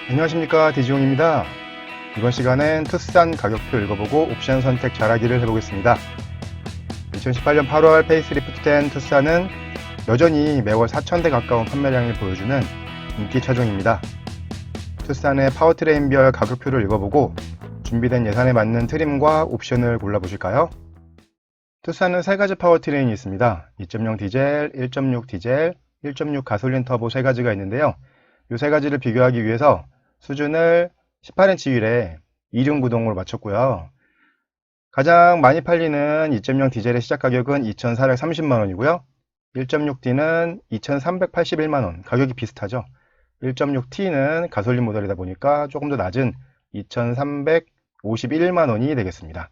안녕하십니까, 디지용입니다. 이번 시간엔 투싼 가격표 읽어보고 옵션 선택 잘하기를 해보겠습니다. 2018년 8월 페이스리프트된 투싼은 여전히 매월 4,000대 가까운 판매량을 보여주는 인기 차종입니다. 투싼의 파워트레인별 가격표를 읽어보고 준비된 예산에 맞는 트림과 옵션을 골라보실까요? 투싼은 3가지 파워트레인이 있습니다. 2.0 디젤, 1.6 디젤, 1.6 가솔린 터보 3가지가 있는데요. 이 3가지를 비교하기 위해서 수준을 18인치 휠에 이륜 구동으로 맞췄고요. 가장 많이 팔리는 2.0 디젤의 시작 가격은 2,430만원이고요. 1.6D는 2,381만원, 가격이 비슷하죠. 1.6T는 가솔린 모델이다 보니까 조금 더 낮은 2,351만원이 되겠습니다.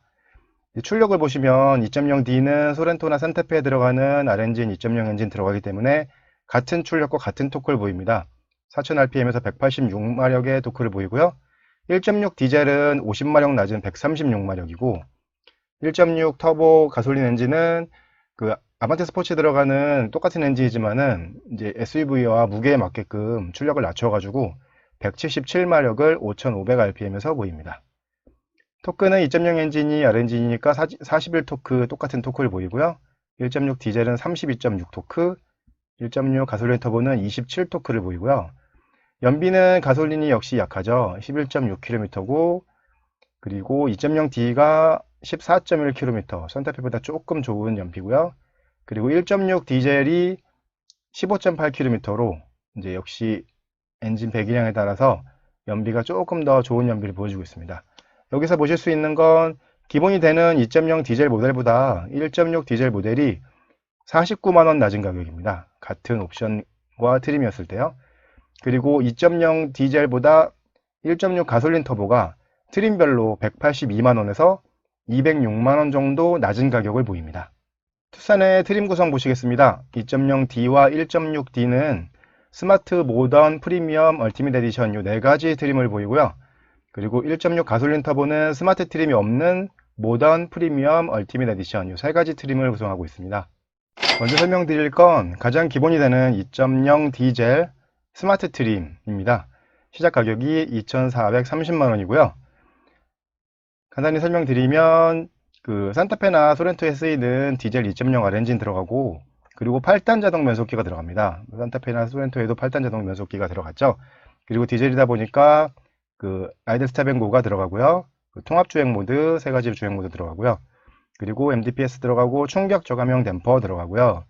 출력을 보시면 2.0D는 소렌토나 산타페에 들어가는 R엔진 2.0 엔진 들어가기 때문에 같은 출력과 같은 토크를 보입니다. 4000rpm에서 186마력의 토크를 보이고요. 1.6 디젤은 50마력 낮은 136마력이고 1.6 터보 가솔린 엔진은 그 아반떼 스포츠에 들어가는 똑같은 엔진이지만은 이제 SUV와 무게에 맞게끔 출력을 낮춰가지고 177마력을 5500rpm에서 보입니다. 토크는 2.0 엔진이 R엔진이니까 41토크 똑같은 토크를 보이고요. 1.6 디젤은 32.6 토크, 1.6 가솔린 터보는 27토크를 보이고요. 연비는 가솔린이 역시 약하죠. 11.6km고 그리고 2.0D가 14.1km, 산타페보다 조금 좋은 연비고요. 그리고 1.6 디젤이 15.8km로 이제 역시 엔진 배기량에 따라서 연비가 조금 더 좋은 연비를 보여주고 있습니다. 여기서 보실 수 있는 건 기본이 되는 2.0 디젤 모델보다 1.6 디젤 모델이 49만원 낮은 가격입니다. 같은 옵션과 트림이었을 때요. 그리고 2.0 디젤보다 1.6 가솔린 터보가 트림별로 182만원에서 206만원 정도 낮은 가격을 보입니다. 투싼의 트림 구성 보시겠습니다. 2.0D와 1.6D는 스마트, 모던, 프리미엄, 얼티밋 에디션 이 4가지 트림을 보이고요. 그리고 1.6 가솔린 터보는 스마트 트림이 없는 모던, 프리미엄, 얼티밋 에디션 이 3가지 트림을 구성하고 있습니다. 먼저 설명드릴 건 가장 기본이 되는 2.0 디젤 스마트 트림입니다. 시작 가격이 2,430만원이고요. 간단히 설명드리면 그 산타페나 소렌토에 쓰이는 디젤 2.0 R엔진 들어가고 그리고 8단 자동 변속기가 들어갑니다. 산타페나 소렌토에도 8단 자동 변속기가 들어갔죠. 그리고 디젤이다 보니까 그 아이들 스탑앤고가 들어가고요. 그 통합 주행 모드 3가지 주행 모드 들어가고요. 그리고 MDPS 들어가고 충격 저감형 댐퍼 들어가고요.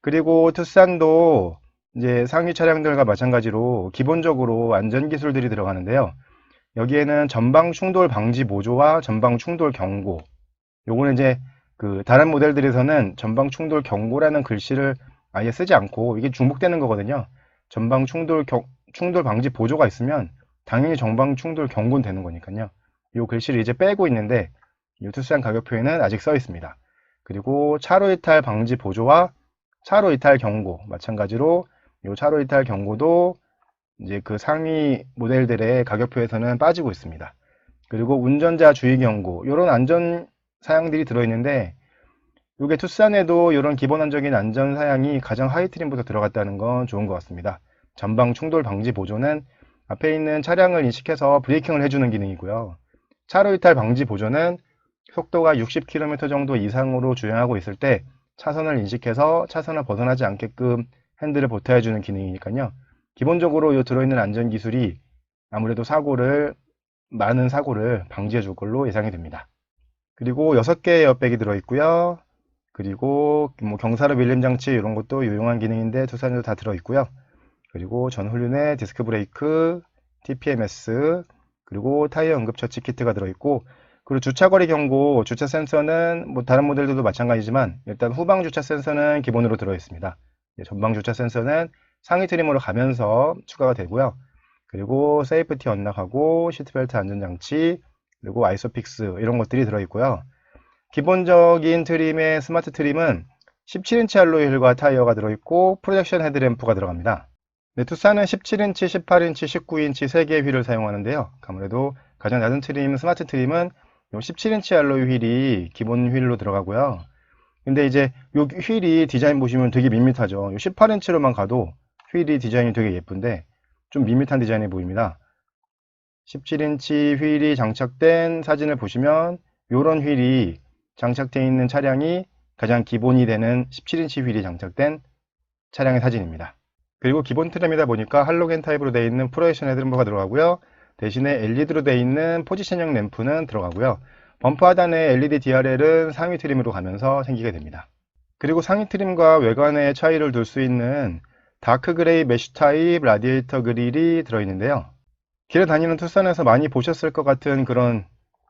그리고 투싼도 이제 상위 차량들과 마찬가지로 기본적으로 안전 기술들이 들어가는데요. 여기에는 전방 충돌 방지 보조와 전방 충돌 경고. 요거는 이제 그 다른 모델들에서는 전방 충돌 경고라는 글씨를 아예 쓰지 않고 이게 중복되는 거거든요. 전방 충돌 방지 보조가 있으면 당연히 전방 충돌 경고는 되는 거니까요. 요 글씨를 이제 빼고 있는데 이 투싼 가격표에는 아직 써 있습니다. 그리고 차로 이탈 방지 보조와 차로 이탈 경고 마찬가지로 이 차로 이탈 경고도 이제 그 상위 모델들의 가격표에서는 빠지고 있습니다. 그리고 운전자 주의 경고 이런 안전 사양들이 들어있는데 이게 투싼에도 이런 기본적인 안전 사양이 가장 하이 트림부터 들어갔다는 건 좋은 것 같습니다. 전방 충돌 방지 보조는 앞에 있는 차량을 인식해서 브레이킹을 해주는 기능이고요. 차로 이탈 방지 보조는 속도가 60km 정도 이상으로 주행하고 있을 때 차선을 인식해서 차선을 벗어나지 않게끔 핸들을 보태해주는 기능이니까요. 기본적으로 이 들어있는 안전기술이 아무래도 많은 사고를 방지해 줄 걸로 예상이 됩니다. 그리고 6개의 에어백이 들어있고요. 그리고 뭐 경사로 밀림 장치 이런 것도 유용한 기능인데 투싼에도 다 들어있고요. 그리고 전후륜에 디스크 브레이크, TPMS, 그리고 타이어 응급처치 키트가 들어있고 그리고 주차거리 경고, 주차 센서는 뭐 다른 모델들도 마찬가지지만 일단 후방 주차 센서는 기본으로 들어있습니다. 전방 주차 센서는 상위 트림으로 가면서 추가가 되고요. 그리고 세이프티 언락하고 시트벨트 안전장치, 그리고 아이소픽스 이런 것들이 들어있고요. 기본적인 트림의 스마트 트림은 17인치 알로이 휠과 타이어가 들어있고 프로젝션 헤드램프가 들어갑니다. 네, 투싼은 17인치, 18인치, 19인치 3개의 휠을 사용하는데요. 아무래도 가장 낮은 트림, 스마트 트림은 17인치 알로이 휠이 기본 휠로 들어가고요. 근데 이제 요 휠이 디자인 보시면 되게 밋밋하죠. 18인치로만 가도 휠이 디자인이 되게 예쁜데 좀 밋밋한 디자인이 보입니다. 17인치 휠이 장착된 사진을 보시면 이런 휠이 장착되어 있는 차량이 가장 기본이 되는 17인치 휠이 장착된 차량의 사진입니다. 그리고 기본 트램이다 보니까 할로겐 타입으로 되어 있는 프로젝션 헤드램프가 들어가고요. 대신에 LED로 되어 있는 포지션형 램프는 들어가고요. 범퍼 하단의 LED DRL은 상위 트림으로 가면서 생기게 됩니다. 그리고 상위 트림과 외관의 차이를 둘 수 있는 다크 그레이 메쉬 타입 라디에이터 그릴이 들어있는데요. 길에 다니는 투싼에서 많이 보셨을 것 같은 그런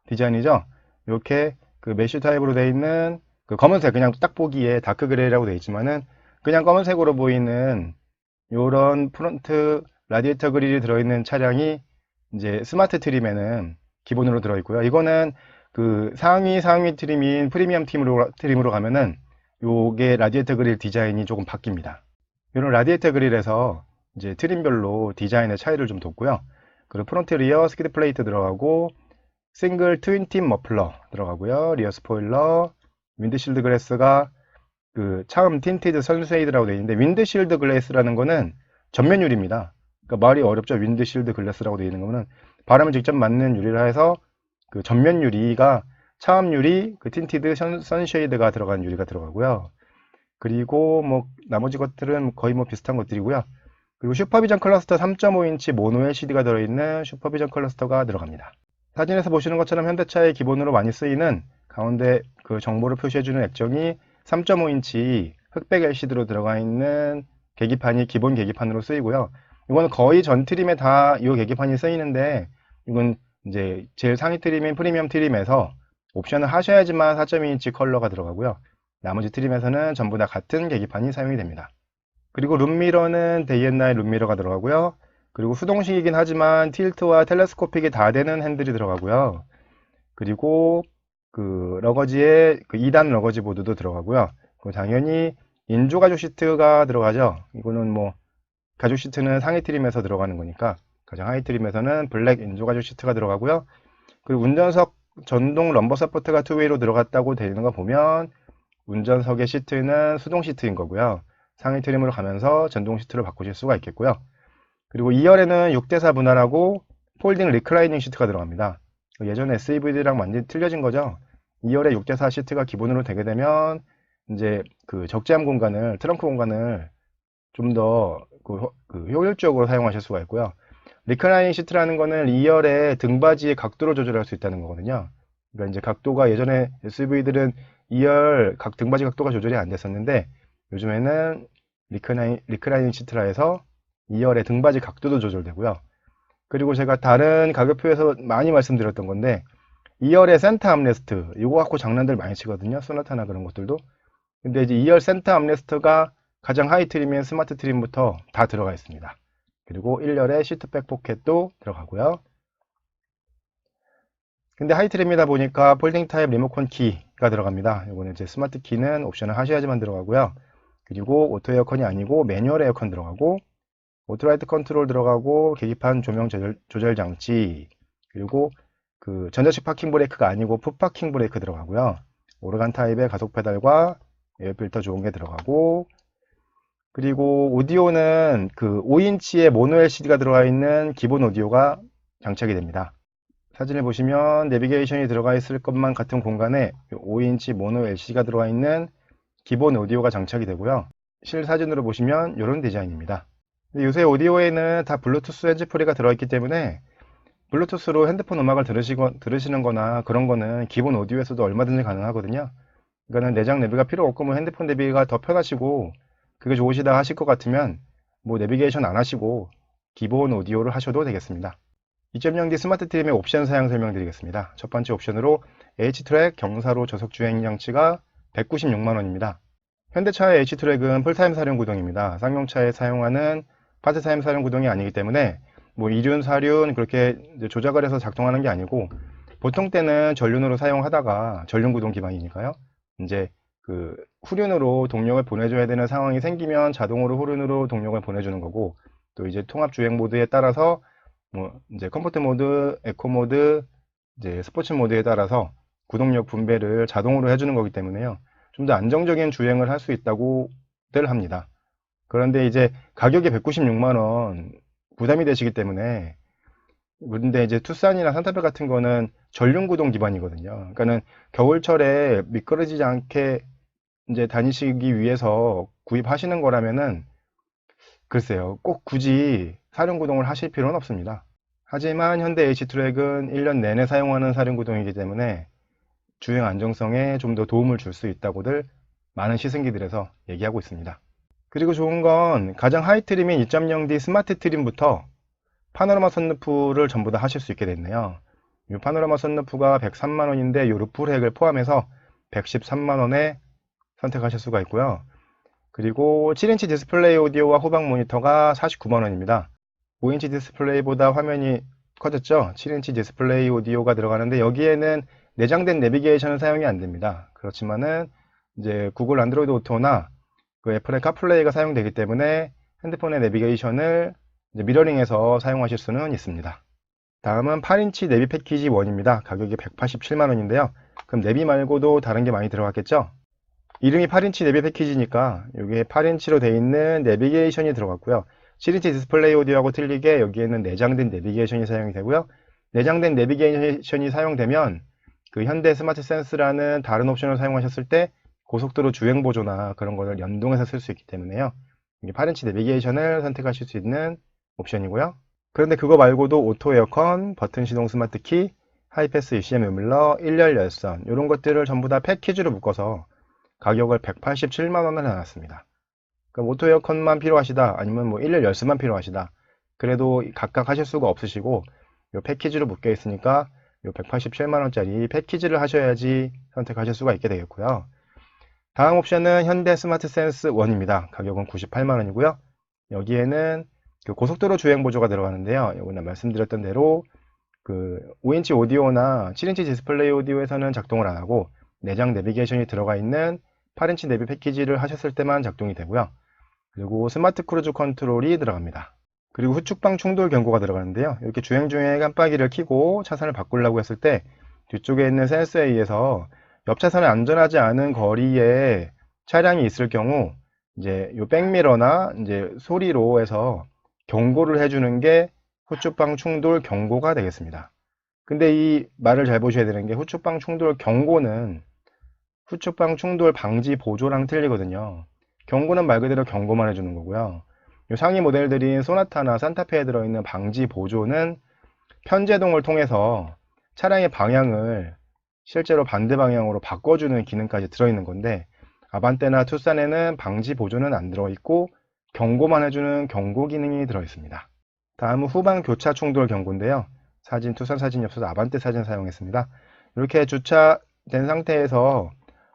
디자인이죠. 이렇게 그 메쉬 타입으로 되어 있는 그 검은색, 그냥 딱 보기에 다크 그레이라고 되어 있지만은 그냥 검은색으로 보이는 이런 프론트 라디에이터 그릴이 들어있는 차량이 이제 스마트 트림에는 기본으로 들어있고요. 이거는 그 상위 트림인 프리미엄 트림으로 가면은 요게 라디에이터 그릴 디자인이 조금 바뀝니다. 이런 라디에이터 그릴에서 이제 트림별로 디자인의 차이를 좀 뒀고요. 그리고 프론트 리어 스키드 플레이트 들어가고 싱글 트윈 팁 머플러 들어가고요. 리어 스포일러, 윈드실드 글래스가 그 차음 틴티드 선쉐이드라고 되어 있는데 윈드실드 글래스라는 거는 전면 유리입니다. 그러니까 말이 어렵죠. 윈드실드 글래스라고 되어 있는 거는 바람을 직접 맞는 유리라 해서 그 전면 유리가 차음 유리, 그 틴티드 선쉐이드가 들어간 유리가 들어가고요. 그리고 뭐 나머지 것들은 거의 뭐 비슷한 것들이고요. 그리고 슈퍼비전 클러스터 3.5인치 모노 LCD가 들어있는 슈퍼비전 클러스터가 들어갑니다. 사진에서 보시는 것처럼 현대차의 기본으로 많이 쓰이는 가운데 그 정보를 표시해주는 액정이 3.5인치 흑백 LCD로 들어가 있는 계기판이 기본 계기판으로 쓰이고요. 이거는 거의 전 트림에 다 이 계기판이 쓰이는데 이건 이제 제일 상위 트림인 프리미엄 트림에서 옵션을 하셔야지만 4.2인치 컬러가 들어가고요. 나머지 트림에서는 전부 다 같은 계기판이 사용이 됩니다. 그리고 룸미러는 데이 앤 나잇 룸미러가 들어가고요. 그리고 수동식이긴 하지만 틸트와 텔레스코픽이 다 되는 핸들이 들어가고요. 그리고 그 러거지에 그 2단 러거지 보드도 들어가고요. 그리고 당연히 인조 가죽 시트가 들어가죠. 이거는 뭐 가죽 시트는 상위 트림에서 들어가는 거니까 가장 하위 트림에서는 블랙 인조 가죽 시트가 들어가고요. 그리고 운전석 전동 럼버 서포트가 투웨이로 들어갔다고 되어 있는 거 보면 운전석의 시트는 수동 시트인 거고요. 상위 트림으로 가면서 전동 시트로 바꾸실 수가 있겠고요. 그리고 2열에는 6대4 분할하고 폴딩 리클라이닝 시트가 들어갑니다. 예전에 SUV들이랑 완전히 틀려진 거죠. 2열에 6대4 시트가 기본으로 되게 되면 이제 그 적재함 공간을, 트렁크 공간을 좀 더 그 효율적으로 사용하실 수가 있고요. 리클라이닝 시트라는 거는 2열의 등받이의 각도를 조절할 수 있다는 거거든요. 그러니까 이제 각도가 예전에 SUV들은 2열 등받이 각도가 조절이 안 됐었는데 요즘에는 리클라이닝 시트라 해서 2열의 등받이 각도도 조절되고요. 그리고 제가 다른 가격표에서 많이 말씀드렸던 건데 2열의 센터 암레스트 이거 갖고 장난들 많이 치거든요. 소나타나 그런 것들도. 근데 이제 2열 센터 암레스트가 가장 하이 트림인 스마트 트림부터 다 들어가 있습니다. 그리고 1열에 시트백 포켓도 들어가고요. 근데 하이 트림이다 보니까 폴딩 타입 리모컨 키가 들어갑니다. 이거는 이제 스마트 키는 옵션을 하셔야지만 들어가고요. 그리고 오토 에어컨이 아니고 매뉴얼 에어컨 들어가고 오토라이트 컨트롤 들어가고 계기판 조명 조절 장치 그리고 그 전자식 파킹 브레이크가 아니고 풋 파킹 브레이크 들어가고요. 오르간 타입의 가속 페달과 에어필터 좋은 게 들어가고 그리고 오디오는 그 5인치의 모노 LCD가 들어가 있는 기본 오디오가 장착이 됩니다. 사진을 보시면 내비게이션이 들어가 있을 것만 같은 공간에 5인치 모노 LCD가 들어가 있는 기본 오디오가 장착이 되고요. 실사진으로 보시면 이런 디자인입니다. 요새 오디오에는 다 블루투스 핸즈프리가 들어있기 때문에 블루투스로 핸드폰 음악을 들으시는 거나 그런 거는 기본 오디오에서도 얼마든지 가능하거든요. 그러니까 내장 내비가 필요 없고 뭐 핸드폰 내비가 더 편하시고 그게 좋으시다 하실 것 같으면 뭐 내비게이션 안 하시고 기본 오디오를 하셔도 되겠습니다. 2.0D 스마트 트림의 옵션 사양 설명드리겠습니다. 첫 번째 옵션으로 H트랙 경사로 저속 주행 장치가 196만원입니다. 현대차의 H트랙은 풀타임 사륜 구동입니다. 쌍용차에 사용하는 파트타임 사륜 구동이 아니기 때문에 뭐 이륜, 사륜 그렇게 조작을 해서 작동하는 게 아니고 보통 때는 전륜으로 사용하다가 전륜 구동 기반이니까요. 이제 그 후륜으로 동력을 보내줘야 되는 상황이 생기면 자동으로 후륜으로 동력을 보내주는 거고 또 이제 통합 주행 모드에 따라서 뭐 이제 컴포트 모드, 에코 모드, 이제 스포츠 모드에 따라서 구동력 분배를 자동으로 해주는 거기 때문에요. 좀 더 안정적인 주행을 할 수 있다고들 합니다. 그런데 이제 가격이 196만원 부담이 되시기 때문에 근데 이제 투싼이나 산타페 같은 거는 전륜 구동 기반이거든요. 그러니까는 겨울철에 미끄러지지 않게 이제 다니시기 위해서 구입하시는 거라면은 글쎄요, 꼭 굳이 사륜 구동을 하실 필요는 없습니다. 하지만 현대 H트랙은 1년 내내 사용하는 사륜 구동이기 때문에 주행 안정성에 좀 더 도움을 줄 수 있다고들 많은 시승기들에서 얘기하고 있습니다. 그리고 좋은 건 가장 하이 트림인 2.0D 스마트 트림부터 파노라마 선루프를 전부 다 하실 수 있게 됐네요. 이 파노라마 선루프가 103만원인데 이 루프 랙을 포함해서 113만원에 선택하실 수가 있고요. 그리고 7인치 디스플레이 오디오와 후방 모니터가 49만원입니다. 5인치 디스플레이보다 화면이 커졌죠. 7인치 디스플레이 오디오가 들어가는데 여기에는 내장된 내비게이션은 사용이 안 됩니다. 그렇지만은 이제 구글 안드로이드 오토나 그 애플의 카플레이가 사용되기 때문에 핸드폰의 내비게이션을 이제 미러링해서 사용하실 수는 있습니다. 다음은 8인치 내비 패키지 1입니다. 가격이 187만원인데요. 그럼 내비 말고도 다른 게 많이 들어갔겠죠? 이름이 8인치 내비 패키지니까 이게 8인치로 되어 있는 내비게이션이 들어갔고요. 7인치 디스플레이 오디오하고 틀리게 여기에는 내장된 내비게이션이 사용이 되고요. 내장된 내비게이션이 사용되면 그 현대 스마트 센스라는 다른 옵션을 사용하셨을 때 고속도로 주행 보조나 그런 거를 연동해서 쓸 수 있기 때문에요. 이게 8인치 내비게이션을 선택하실 수 있는 옵션이고요. 그런데 그거 말고도 오토 에어컨, 버튼 시동 스마트 키, 하이패스 ECM 음밀러, 1열 열선 이런 것들을 전부 다 패키지로 묶어서 가격을 187만원을 해놨습니다. 그럼 오토 에어컨만 필요하시다 아니면 뭐 1열 열선만 필요하시다 그래도 각각 하실 수가 없으시고 이 패키지로 묶여 있으니까 이 187만원짜리 패키지를 하셔야지 선택하실 수가 있게 되겠고요. 다음 옵션은 현대 스마트 센스 1입니다. 가격은 98만원이고요. 여기에는 그 고속도로 주행 보조가 들어가는데요. 여기는 말씀드렸던 대로 그 5인치 오디오나 7인치 디스플레이 오디오에서는 작동을 안 하고 내장 내비게이션이 들어가 있는 8인치 내비 패키지를 하셨을 때만 작동이 되고요. 그리고 스마트 크루즈 컨트롤이 들어갑니다. 그리고 후측방 충돌 경고가 들어가는데요. 이렇게 주행 중에 깜빡이를 켜고 차선을 바꾸려고 했을 때 뒤쪽에 있는 센서에 의해서 옆 차선에 안전하지 않은 거리에 차량이 있을 경우 이제 요 백미러나 이제 소리로 해서 경고를 해주는 게 후측방 충돌 경고가 되겠습니다. 근데 이 말을 잘 보셔야 되는 게 후측방 충돌 경고는 후측방 충돌 방지 보조랑 틀리거든요. 경고는 말 그대로 경고만 해주는 거고요. 이 상위 모델들인 소나타나 산타페에 들어있는 방지 보조는 편제동을 통해서 차량의 방향을 실제로 반대 방향으로 바꿔주는 기능까지 들어있는 건데 아반떼나 투싼에는 방지 보조는 안 들어있고 경고만 해주는 경고 기능이 들어있습니다. 다음은 후방 교차 충돌 경고인데요. 사진 투싼 사진이 없어서 아반떼 사진 사용했습니다. 이렇게 주차된 상태에서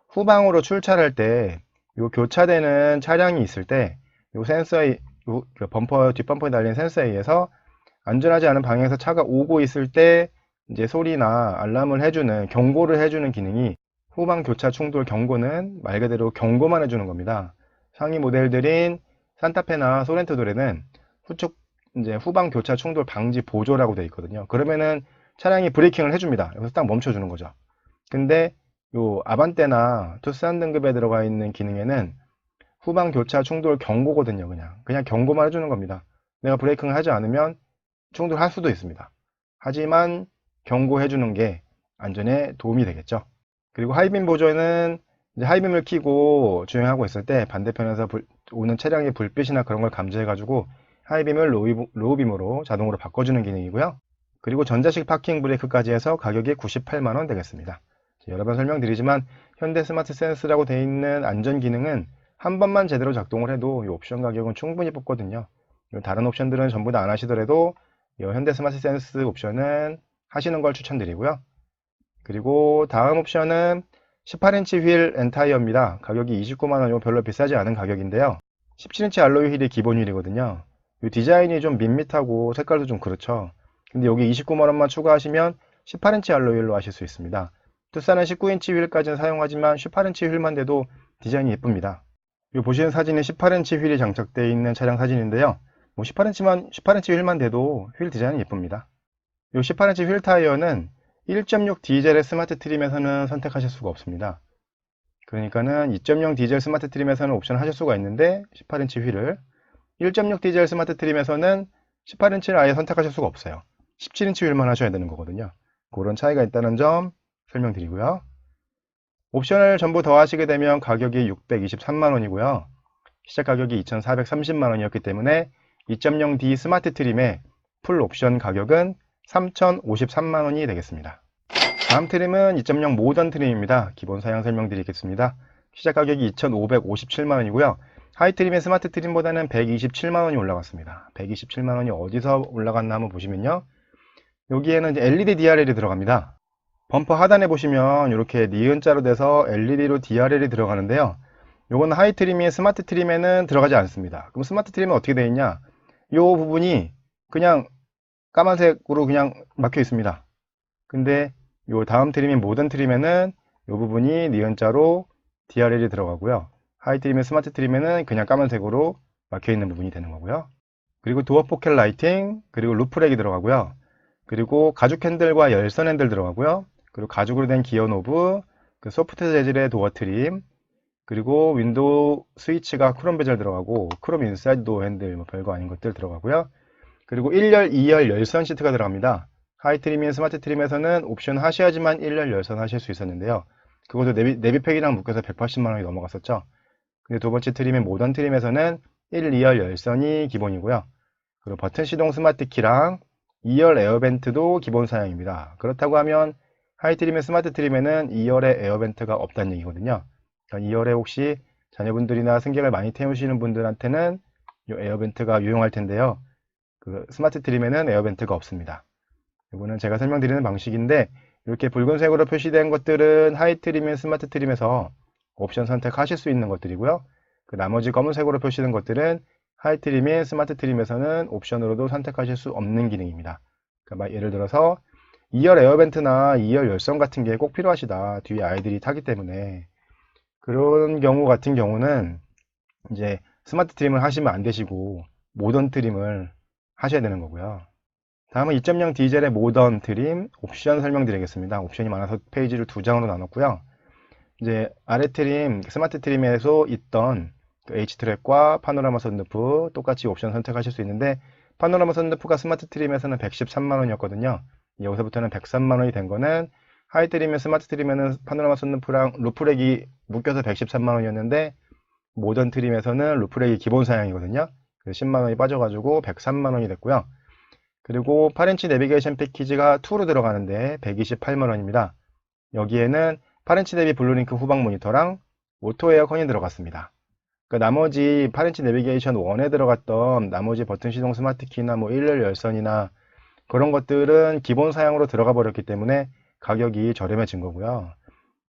후방으로 출차할 때 이 교차되는 차량이 있을 때 이 센서에 범퍼 뒷범퍼에 달린 센서에 의해서 안전하지 않은 방향에서 차가 오고 있을 때 이제 소리나 알람을 해주는 경고를 해주는 기능이 후방 교차 충돌 경고는 말 그대로 경고만 해주는 겁니다. 상위 모델들인 산타페나 소렌토들에는 이제 후방 교차 충돌 방지 보조라고 되어 있거든요. 그러면은 차량이 브레이킹을 해줍니다. 여기서 딱 멈춰주는 거죠. 근데 요 아반떼나 투싼 등급에 들어가 있는 기능에는 후방 교차 충돌 경고거든요. 그냥 경고만 해주는 겁니다. 내가 브레이킹을 하지 않으면 충돌할 수도 있습니다. 하지만 경고해주는 게 안전에 도움이 되겠죠. 그리고 하이빔 보조는 이제 하이빔을 켜고 주행하고 있을 때 반대편에서 오는 차량의 불빛이나 그런 걸 감지해가지고 하이빔을 로우빔으로 자동으로 바꿔주는 기능이고요. 그리고 전자식 파킹 브레이크까지 해서 가격이 98만원 되겠습니다. 여러 번 설명드리지만 현대 스마트 센스라고 되어 있는 안전 기능은 한 번만 제대로 작동을 해도 이 옵션 가격은 충분히 뽑거든요. 다른 옵션들은 전부 다 안 하시더라도 이 현대 스마트 센스 옵션은 하시는 걸 추천드리고요. 그리고 다음 옵션은 18인치 휠 엔타이어입니다. 가격이 29만원, 별로 비싸지 않은 가격인데요. 17인치 알로이 휠이 기본 휠이거든요. 이 디자인이 좀 밋밋하고 색깔도 좀 그렇죠. 근데 여기 29만원만 추가하시면 18인치 알로이 휠로 하실 수 있습니다. 투싼은 19인치 휠까지는 사용하지만 18인치 휠만 돼도 디자인이 예쁩니다. 이 보시는 사진은 18인치 휠이 장착되어 있는 차량 사진인데요. 18인치 휠만 돼도 휠 디자인이 예쁩니다. 이 18인치 휠 타이어는 1.6 디젤의 스마트 트림에서는 선택하실 수가 없습니다. 그러니까는 2.0 디젤 스마트 트림에서는 옵션을 하실 수가 있는데 18인치 휠을 1.6 디젤 스마트 트림에서는 18인치를 아예 선택하실 수가 없어요. 17인치 휠만 하셔야 되는 거거든요. 그런 차이가 있다는 점 설명드리고요. 옵션을 전부 더하시게 되면 가격이 623만원이고요. 시작 가격이 2,430만원이었기 때문에 2.0D 스마트 트림의 풀 옵션 가격은 3,053만원이 되겠습니다. 다음 트림은 2.0 모던 트림입니다. 기본 사양 설명드리겠습니다. 시작 가격이 2,557만원이고요. 하이 트림의 스마트 트림보다는 127만원이 올라갔습니다. 127만원이 어디서 올라갔나 한번 보시면요. 여기에는 이제 LED DRL이 들어갑니다. 범퍼 하단에 보시면 이렇게 니은자로 돼서 LED로 DRL이 들어가는데요. 요건 하이 트림이 스마트 트림에는 들어가지 않습니다. 그럼 스마트 트림은 어떻게 되어 있냐? 요 부분이 그냥 까만색으로 그냥 막혀 있습니다. 근데 요 다음 트림인 모던 트림에는 요 부분이 니은자로 DRL이 들어가고요. 하이 트림의 스마트 트림에는 그냥 까만색으로 막혀 있는 부분이 되는 거고요. 그리고 도어 포켓 라이팅, 그리고 루프렉이 들어가고요. 그리고 가죽 핸들과 열선 핸들 들어가고요. 그리고 가죽으로 된 기어 노브, 그 소프트 재질의 도어 트림, 그리고 윈도우 스위치가 크롬 베젤 들어가고 크롬 인사이드 도어 핸들 뭐 별거 아닌 것들 들어가고요. 그리고 1열, 2열 열선 시트가 들어갑니다. 하이 트림인 스마트 트림에서는 옵션 하셔야지만 1열 열선 하실 수 있었는데요. 그것도 내비팩이랑 묶여서 180만원이 넘어갔었죠. 근데 두 번째 트림인 모던 트림에서는 1, 2열 열선이 기본이고요. 그리고 버튼 시동 스마트 키랑 2열 에어벤트도 기본 사양입니다. 그렇다고 하면 하이 트림의 스마트 트림에는 2열에 에어벤트가 없다는 얘기거든요. 그러니까 2열에 혹시 자녀분들이나 승객을 많이 태우시는 분들한테는 이 에어벤트가 유용할 텐데요. 그 스마트 트림에는 에어벤트가 없습니다. 이거는 제가 설명드리는 방식인데 이렇게 붉은색으로 표시된 것들은 하이 트림인 스마트 트림에서 옵션 선택하실 수 있는 것들이고요. 그 나머지 검은색으로 표시된 것들은 하이 트림인 스마트 트림에서는 옵션으로도 선택하실 수 없는 기능입니다. 그러니까 예를 들어서 2열 에어벤트나 2열 열선 같은 게 꼭 필요하시다. 뒤에 아이들이 타기 때문에 그런 경우 같은 경우는 이제 스마트 트림을 하시면 안 되시고 모던 트림을 하셔야 되는 거고요. 다음은 2.0 디젤의 모던 트림 옵션 설명드리겠습니다. 옵션이 많아서 페이지를 두 장으로 나눴고요. 이제 아래 트림, 스마트 트림에서 있던 그 H트랙과 파노라마 선루프 똑같이 옵션 선택하실 수 있는데 파노라마 선루프가 스마트 트림에서는 113만원이었거든요. 여기서부터는 103만원이 된 거는 하이 트림의 스마트 트림에는 파노라마 선루프랑 루프렉이 묶여서 113만원이었는데 모던 트림에서는 루프렉이 기본 사양이거든요. 그래서 10만원이 빠져가지고 103만원이 됐고요. 그리고 8인치 내비게이션 패키지가 2로 들어가는데 128만원입니다. 여기에는 8인치 대비 블루링크 후방 모니터랑 오토 에어컨이 들어갔습니다. 그 나머지 8인치 내비게이션 1에 들어갔던 나머지 버튼 시동 스마트 키나 뭐 1열 열선이나 그런 것들은 기본 사양으로 들어가 버렸기 때문에 가격이 저렴해진 거고요.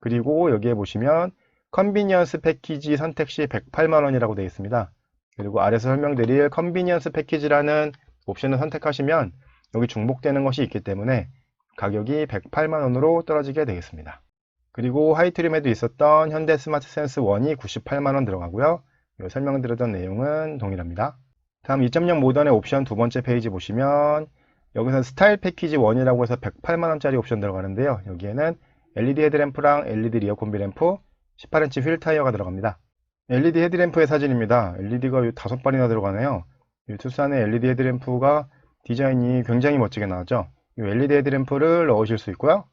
그리고 여기에 보시면 컨비니언스 패키지 선택 시 108만원이라고 되어 있습니다. 그리고 아래서 설명드릴 컨비니언스 패키지라는 옵션을 선택하시면 여기 중복되는 것이 있기 때문에 가격이 108만원으로 떨어지게 되겠습니다. 그리고 하이트림에도 있었던 현대 스마트 센스 1이 98만원 들어가고요. 설명드렸던 내용은 동일합니다. 다음 2.0 모던의 옵션 두 번째 페이지 보시면 여기서 스타일 패키지 1이라고 해서 108만원짜리 옵션 들어가는데요. 여기에는 LED 헤드램프랑 LED 리어 콤비 램프, 18인치 휠 타이어가 들어갑니다. LED 헤드램프의 사진입니다. LED가 5발이나 들어가네요. 이 투싼의 LED 헤드램프가 디자인이 굉장히 멋지게 나왔죠. 이 LED 헤드램프를 넣으실 수 있고요.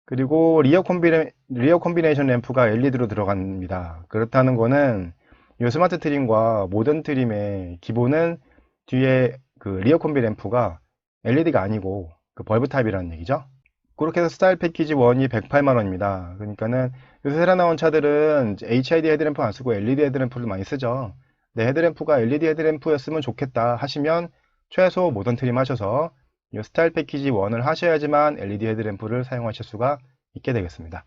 그리고 리어 콤비네이션 램프가 LED로 들어갑니다. 그렇다는 거는 이 스마트 트림과 모던 트림의 기본은 뒤에 그 리어 콤비 램프가 LED가 아니고 그 벌브 타입이라는 얘기죠. 그렇게 해서 스타일 패키지 1이 108만원입니다. 그러니까는 요새 새로 나온 차들은 HID 헤드램프 안 쓰고 LED 헤드램프를 많이 쓰죠. 내 헤드램프가 LED 헤드램프였으면 좋겠다 하시면 최소 모던 트림 하셔서 이 스타일 패키지 1을 하셔야지만 LED 헤드램프를 사용하실 수가 있게 되겠습니다.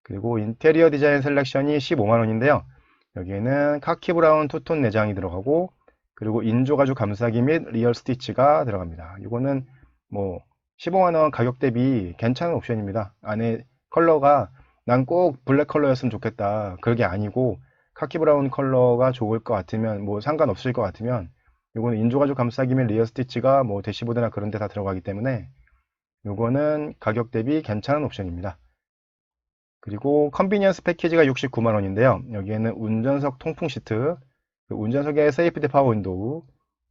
그리고 인테리어 디자인 셀렉션이 15만원인데요. 여기에는 카키 브라운 투톤 내장이 들어가고 그리고 인조 가죽 감싸기 및 리얼 스티치가 들어갑니다. 이거는 뭐 15만원 가격 대비 괜찮은 옵션입니다. 안에 컬러가 난 꼭 블랙 컬러였으면 좋겠다. 그게 아니고 카키 브라운 컬러가 좋을 것 같으면 뭐 상관없을 것 같으면 이거는 인조가죽 감싸기 및 리어 스티치가 뭐 대시보드나 그런 데 다 들어가기 때문에 이거는 가격 대비 괜찮은 옵션입니다. 그리고 컨비니언스 패키지가 69만원인데요. 여기에는 운전석 통풍 시트, 운전석에 세이프티 파워 윈도우,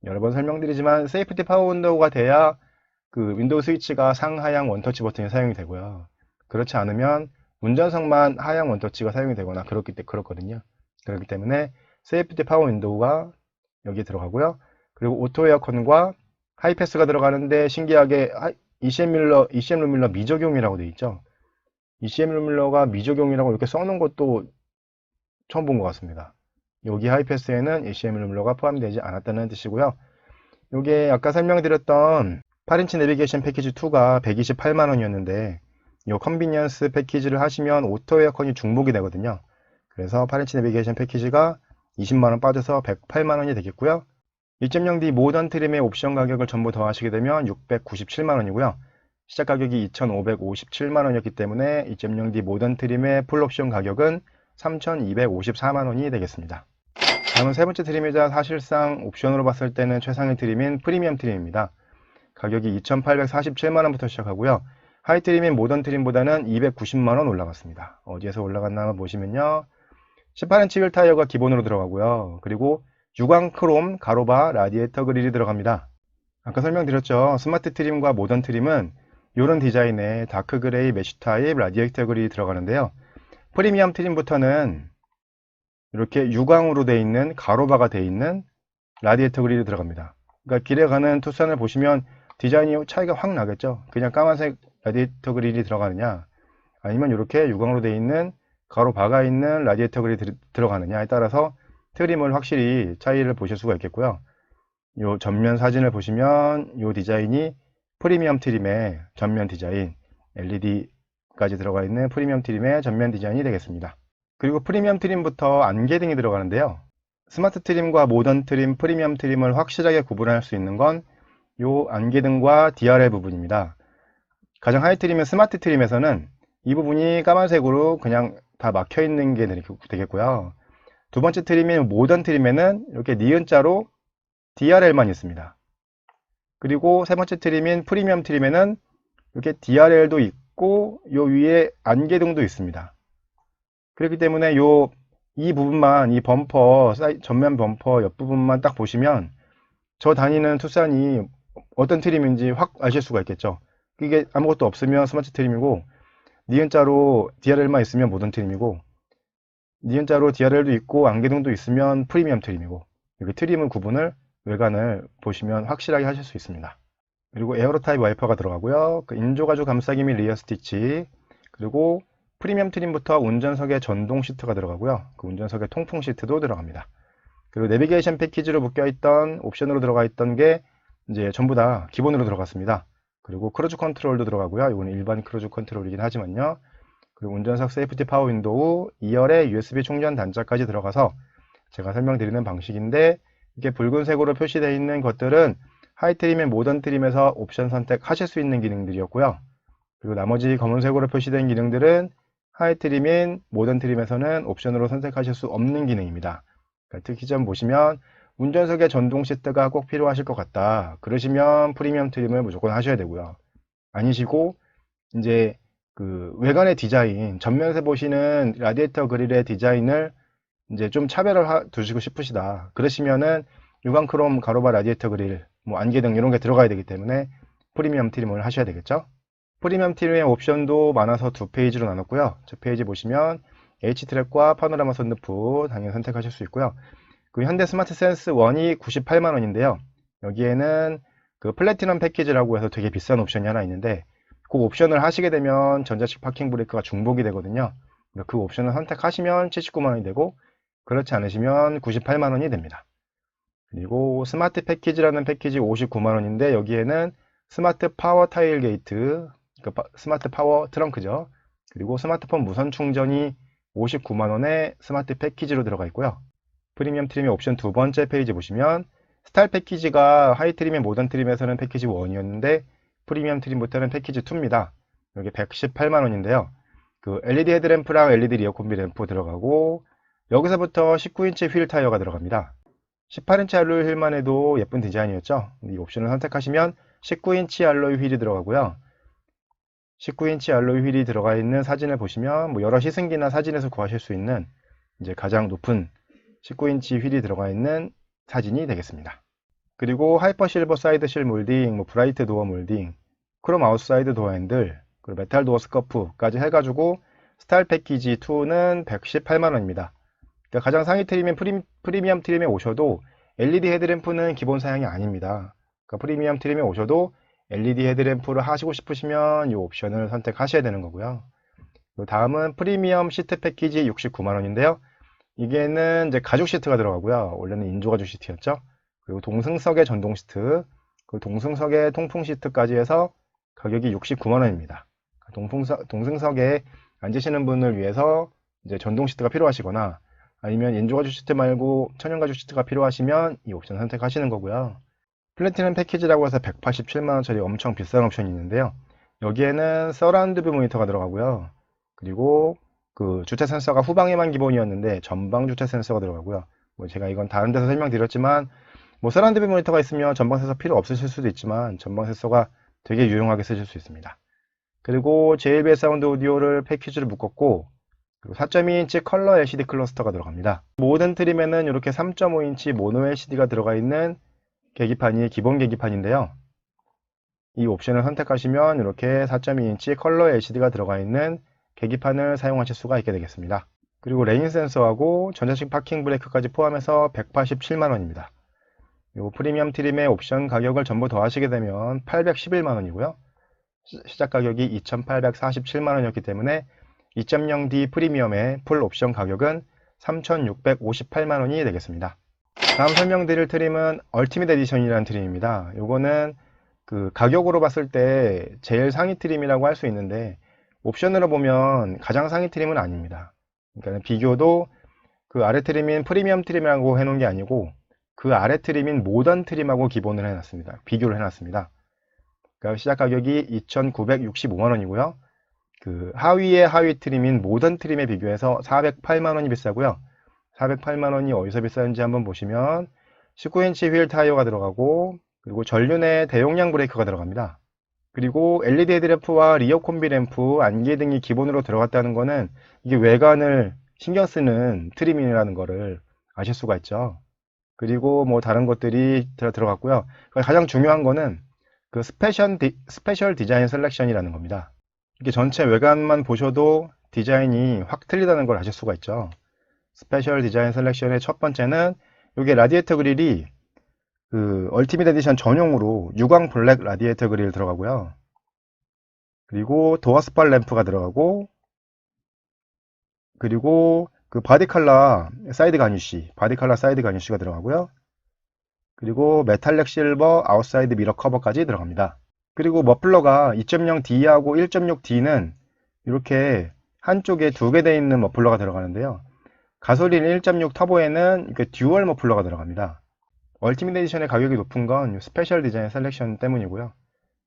여러 번 설명드리지만 세이프티 파워 윈도우가 돼야 그 윈도우 스위치가 상하향 원터치 버튼이 사용이 되고요. 그렇지 않으면 운전석만 하향 원터치가 사용이 되거나 그렇거든요. 그렇기 때문에 세이프티 파워 윈도우가 여기에 들어가고요. 그리고 오토 에어컨과 하이패스가 들어가는데 신기하게 ECM 룸밀러 미적용이라고 되어 있죠. ECM 룸밀러가 미적용이라고 이렇게 써놓은 것도 처음 본 것 같습니다. 여기 하이패스에는 ECM 룸밀러가 포함되지 않았다는 뜻이고요. 이게 아까 설명드렸던 8인치 내비게이션 패키지 2가 128만원이었는데 이 컨비니언스 패키지를 하시면 오토 에어컨이 중복이 되거든요. 그래서 8인치 내비게이션 패키지가 20만원 빠져서 108만원이 되겠고요. 2.0D 모던 트림의 옵션 가격을 전부 더하시게 되면 697만원이고요. 시작 가격이 2,557만원이었기 때문에 2.0D 모던 트림의 풀옵션 가격은 3,254만원이 되겠습니다. 다음은 세 번째 트림이자 사실상 옵션으로 봤을 때는 최상의 트림인 프리미엄 트림입니다. 가격이 2,847만원부터 시작하고요. 하이 트림인 모던 트림보다는 290만원 올라갔습니다. 어디에서 올라갔나 한번 보시면요. 18인치 휠 타이어가 기본으로 들어가고요. 그리고 유광 크롬 가로바 라디에이터 그릴이 들어갑니다. 아까 설명드렸죠. 스마트 트림과 모던 트림은 이런 디자인의 다크 그레이 메쉬 타입 라디에이터 그릴이 들어가는데요. 프리미엄 트림부터는 이렇게 유광으로 되어 있는 가로바가 되어 있는 라디에이터 그릴이 들어갑니다. 그러니까 길에 가는 투싼을 보시면 디자인이 차이가 확 나겠죠. 그냥 까만색 라디에이터 그릴이 들어가느냐 아니면 이렇게 유광으로 되어 있는 가로바가 있는 라디에이터 그릴이 들어가느냐에 따라서 트림을 확실히 차이를 보실 수가 있겠고요. 이 전면 사진을 보시면 이 디자인이 프리미엄 트림의 전면 디자인, LED까지 들어가 있는 프리미엄 트림의 전면 디자인이 되겠습니다. 그리고 프리미엄 트림부터 안개등이 들어가는데요. 스마트 트림과 모던 트림, 프리미엄 트림을 확실하게 구분할 수 있는 건 이 안개등과 DRL 부분입니다. 가장 하이 트림인 스마트 트림에서는 이 부분이 까만색으로 그냥 다 막혀 있는 게 되겠고요. 두 번째 트림인 모던 트림에는 이렇게 니은자로 DRL만 있습니다. 그리고 세 번째 트림인 프리미엄 트림에는 이렇게 DRL도 있고 요 위에 안개등도 있습니다. 그렇기 때문에 이 부분만, 이 범퍼, 전면 범퍼 옆부분만 딱 보시면 저 다니는 투싼이 어떤 트림인지 확 아실 수가 있겠죠. 이게 아무것도 없으면 스마트 트림이고 니은자로 DRL만 있으면 모던 트림이고 니은자로 DRL도 있고 안개등도 있으면 프리미엄 트림이고 이렇게 트림의 구분을 외관을 보시면 확실하게 하실 수 있습니다. 그리고 에어로 타입 와이퍼가 들어가고요. 그 인조가죽 감싸기 및 리어 스티치 그리고 프리미엄 트림부터 운전석에 전동 시트가 들어가고요. 그 운전석에 통풍 시트도 들어갑니다. 그리고 내비게이션 패키지로 묶여있던 옵션으로 들어가 있던 게 이제 전부 다 기본으로 들어갔습니다. 그리고 크루즈 컨트롤도 들어가고요. 이거는 일반 크루즈 컨트롤이긴 하지만요. 그리고 운전석 세이프티 파워 윈도우 2열에 USB 충전 단자까지 들어가서 제가 설명드리는 방식인데 이렇게 붉은색으로 표시되어 있는 것들은 하이 트림의 모던 트림에서 옵션 선택하실 수 있는 기능들이었고요. 그리고 나머지 검은색으로 표시된 기능들은 하이 트림인 모던 트림에서는 옵션으로 선택하실 수 없는 기능입니다. 그러니까 특히 좀 보시면 운전석에 전동 시트가 꼭 필요하실 것 같다. 그러시면 프리미엄 트림을 무조건 하셔야 되고요. 아니시고 이제 그 외관의 디자인, 전면에서 보시는 라디에이터 그릴의 디자인을 이제 좀 차별을 두시고 싶으시다. 그러시면은 유광 크롬 가로바 라디에이터 그릴, 뭐 안개등 이런 게 들어가야 되기 때문에 프리미엄 트림을 하셔야 되겠죠. 프리미엄 트림의 옵션도 많아서 두 페이지로 나눴고요. 첫 페이지 보시면 H트랙과 파노라마 선루프 당연히 선택하실 수 있고요. 그 현대 스마트 센스 1이 98만원인데요. 여기에는 그 플래티넘 패키지라고 해서 되게 비싼 옵션이 하나 있는데 그 옵션을 하시게 되면 전자식 파킹 브레이크가 중복이 되거든요. 그 옵션을 선택하시면 79만원이 되고 그렇지 않으시면 98만원이 됩니다. 그리고 스마트 패키지라는 패키지 59만원인데 여기에는 스마트 파워 타일 게이트, 스마트 파워 트렁크죠. 그리고 스마트폰 무선 충전이 59만원에 스마트 패키지로 들어가 있고요. 프리미엄 트림의 옵션 두 번째 페이지 보시면 스타일 패키지가 하이 트림의 모던 트림에서는 패키지 1이었는데 프리미엄 트림부터는 패키지 2입니다. 여기 118만원인데요. 그 LED 헤드램프랑 LED 리어 콤비 램프 들어가고 여기서부터 19인치 휠 타이어가 들어갑니다. 18인치 알로이 휠만 해도 예쁜 디자인이었죠. 이 옵션을 선택하시면 19인치 알로이 휠이 들어가고요. 19인치 알로이 휠이 들어가 있는 사진을 보시면 뭐 여러 시승기나 사진에서 구하실 수 있는 이제 가장 높은 19인치 휠이 들어가 있는 사진이 되겠습니다. 그리고 하이퍼 실버 사이드 실 몰딩, 뭐 브라이트 도어 몰딩, 크롬 아웃사이드 도어 핸들, 그리고 메탈 도어 스커프까지 해가지고 스타일 패키지 2는 118만원입니다. 그러니까 가장 상위 트림인 프리미엄 트림에 오셔도 LED 헤드램프는 기본 사양이 아닙니다. 그러니까 프리미엄 트림에 오셔도 LED 헤드램프를 하시고 싶으시면 이 옵션을 선택하셔야 되는 거고요. 다음은 프리미엄 시트 패키지 69만원인데요. 이게는 이제 가죽 시트가 들어가고요. 원래는 인조 가죽 시트였죠. 그리고 동승석의 전동 시트, 그리고 동승석의 통풍 시트까지 해서 가격이 69만원입니다. 동승석에 앉으시는 분을 위해서 이제 전동 시트가 필요하시거나 아니면 인조 가죽 시트 말고 천연 가죽 시트가 필요하시면 이 옵션 선택하시는 거고요. 플래티넘 패키지라고 해서 187만원짜리 엄청 비싼 옵션이 있는데요. 여기에는 서라운드 뷰 모니터가 들어가고요. 그리고 그 주체 센서가 후방에만 기본이었는데 전방 주체 센서가 들어가고요. 뭐 제가 이건 다른 데서 설명드렸지만 뭐 서라운드 뷰 모니터가 있으면 전방 센서 필요 없으실 수도 있지만 전방 센서가 되게 유용하게 쓰실 수 있습니다. 그리고 JBL 사운드 오디오를 패키지로 묶었고 그리고 4.2인치 컬러 LCD 클러스터가 들어갑니다. 모든 트림에는 이렇게 3.5인치 모노 LCD가 들어가 있는 계기판이 기본 계기판인데요. 이 옵션을 선택하시면 이렇게 4.2인치 컬러 LCD가 들어가 있는 계기판을 사용하실 수가 있게 되겠습니다. 그리고 레인 센서하고 전자식 파킹 브레이크까지 포함해서 187만원입니다. 이 프리미엄 트림의 옵션 가격을 전부 더하시게 되면 811만원이고요. 시작 가격이 2,847만원이었기 때문에 2.0D 프리미엄의 풀 옵션 가격은 3,658만원이 되겠습니다. 다음 설명드릴 트림은 얼티밋 에디션이라는 트림입니다. 요거는 그 가격으로 봤을 때 제일 상위 트림이라고 할 수 있는데 옵션으로 보면 가장 상위 트림은 아닙니다. 그러니까 비교도 그 아래 트림인 프리미엄 트림이라고 해놓은 게 아니고 그 아래 트림인 모던 트림하고 기본을 해놨습니다. 비교를 해놨습니다. 그러니까 시작 가격이 2,965만원이고요. 그 하위의 하위 트림인 모던 트림에 비교해서 408만원이 비싸고요. 408만원이 어디서 비싼지 한번 보시면 19인치 휠 타이어가 들어가고 그리고 전륜에 대용량 브레이크가 들어갑니다. 그리고 LED 헤드램프와 리어 콤비 램프, 안개 등이 기본으로 들어갔다는 거는 이게 외관을 신경 쓰는 트림이라는 거를 아실 수가 있죠. 그리고 뭐 다른 것들이 들어갔고요. 가장 중요한 거는 그 스페셜 디자인 셀렉션이라는 겁니다. 이렇게 전체 외관만 보셔도 디자인이 확 틀리다는 걸 아실 수가 있죠. 스페셜 디자인 셀렉션의 첫 번째는 이게 라디에이터 그릴이 그 얼티밋 에디션 전용으로 유광 블랙 라디에이터 그릴 들어가고요. 그리고 도어 스팟 램프가 들어가고 그리고 그 바디 컬러 사이드 가니쉬가 들어가고요. 그리고 메탈릭 실버 아웃사이드 미러 커버까지 들어갑니다. 그리고 머플러가 2.0D하고 1.6D는 이렇게 한쪽에 두 개 되어 있는 머플러가 들어가는데요. 가솔린 1.6 터보에는 듀얼 머플러가 들어갑니다. 얼티밋 에디션의 가격이 높은 건 스페셜 디자인 셀렉션 때문이고요.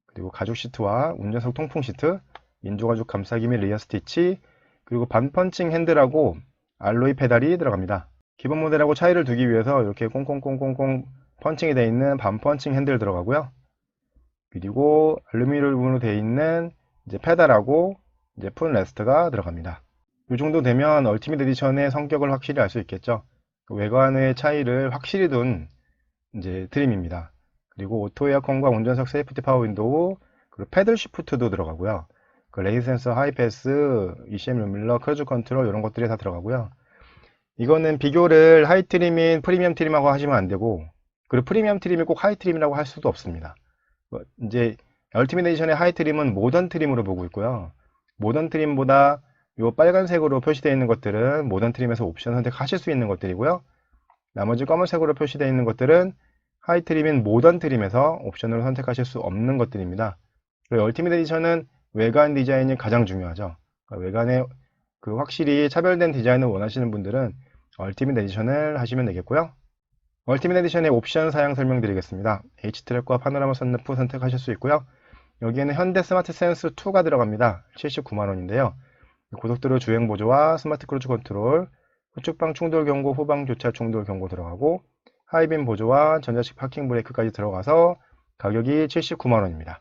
그리고 가죽 시트와 운전석 통풍 시트, 인조가죽 감싸기 및 리어 스티치, 그리고 반펀칭 핸들하고 알로이 페달이 들어갑니다. 기본 모델하고 차이를 두기 위해서 이렇게 꽁꽁꽁꽁꽁 펀칭이 되어 있는 반펀칭 핸들 들어가고요. 그리고 알루미늄으로 되어 있는 이제 페달하고 이제 풋 레스트가 들어갑니다. 이 정도 되면 얼티밋 에디션의 성격을 확실히 알 수 있겠죠. 외관의 차이를 확실히 둔 이제 트림입니다. 그리고 오토 에어컨과 운전석 세이프티 파워 윈도우, 그리고 패들 시프트도 들어가고요. 그 레인 센서, 하이패스, ECM 루밀러, 크루즈 컨트롤 이런 것들이 다 들어가고요. 이거는 비교를 하이 트림인 프리미엄 트림하고 하시면 안 되고, 그리고 프리미엄 트림이 꼭 하이 트림이라고 할 수도 없습니다. 이제 얼티밋 에디션의 하이 트림은 모던 트림으로 보고 있고요. 모던 트림보다 이 빨간색으로 표시되어 있는 것들은 모던 트림에서 옵션 선택하실 수 있는 것들이고요. 나머지 검은색으로 표시되어 있는 것들은 하이 트림인 모던 트림에서 옵션으로 선택하실 수 없는 것들입니다. 그리고 얼티밋 에디션은 외관 디자인이 가장 중요하죠. 그러니까 외관에 그 확실히 차별된 디자인을 원하시는 분들은 얼티밋 에디션을 하시면 되겠고요. 얼티밋 에디션의 옵션 사양 설명드리겠습니다. H트랙과 파노라마 선루프 선택하실 수 있고요. 여기에는 현대 스마트 센스 2가 들어갑니다. 79만원인데요. 고속도로 주행 보조와 스마트 크루즈 컨트롤, 후측방 충돌 경고, 후방 주차 충돌 경고 들어가고 하이빔 보조와 전자식 파킹 브레이크까지 들어가서 가격이 79만원입니다.